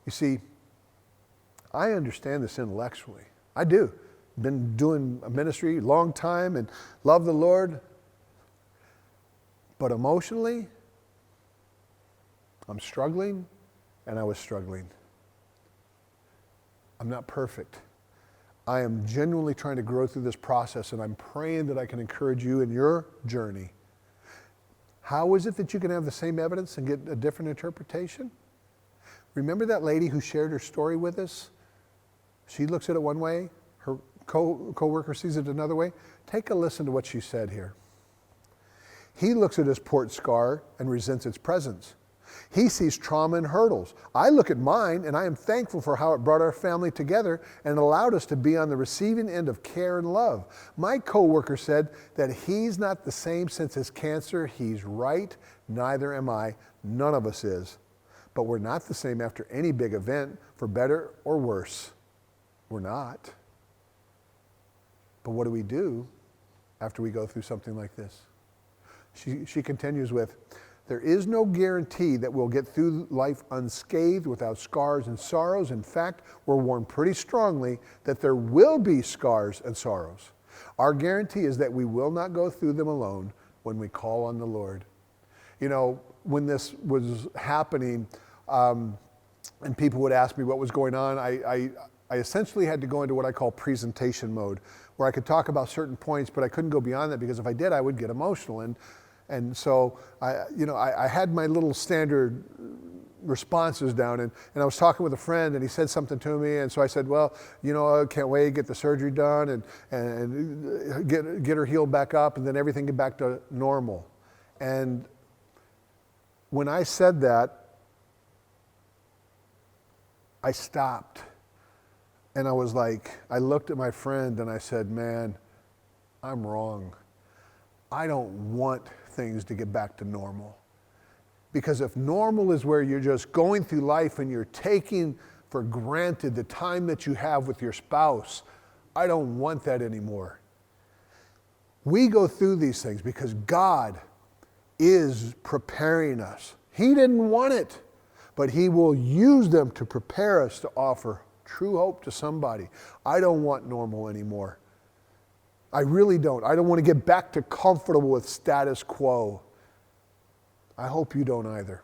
You see, I understand this intellectually. I do. Been doing a ministry a long time and love the Lord. But emotionally, I'm struggling, and I was struggling. I'm not perfect. I am genuinely trying to grow through this process, and I'm praying that I can encourage you in your journey. How is it that you can have the same evidence and get a different interpretation? Remember that lady who shared her story with us? She looks at it one way, her co-worker sees it another way. Take a listen to what she said here. He looks at his port scar and resents its presence. He sees trauma and hurdles. I look at mine, and I am thankful for how it brought our family together and allowed us to be on the receiving end of care and love. My coworker said that he's not the same since his cancer. He's right. Neither am I. None of us is. But we're not the same after any big event, for better or worse. We're not. But what do we do after we go through something like this? She continues with, there is no guarantee that we'll get through life unscathed without scars and sorrows. In fact, we're warned pretty strongly that there will be scars and sorrows. Our guarantee is that we will not go through them alone when we call on the Lord. You know, when this was happening, and people would ask me what was going on, I essentially had to go into what I call presentation mode, where I could talk about certain points, but I couldn't go beyond that, because if I did, I would get emotional. And so I had my little standard responses down, and I was talking with a friend, and he said something to me, and so I said, well, I can't wait to get the surgery done and get her healed back up, and then everything get back to normal. And when I said that, I stopped, and I was like, I looked at my friend and I said, man, I'm wrong. I don't want things to get back to normal. Because if normal is where you're just going through life and you're taking for granted the time that you have with your spouse, I don't want that anymore. We go through these things because God is preparing us. He didn't want it, but He will use them to prepare us to offer true hope to somebody. I don't want normal anymore. I really don't. I don't want to get back to comfortable with status quo. I hope you don't either.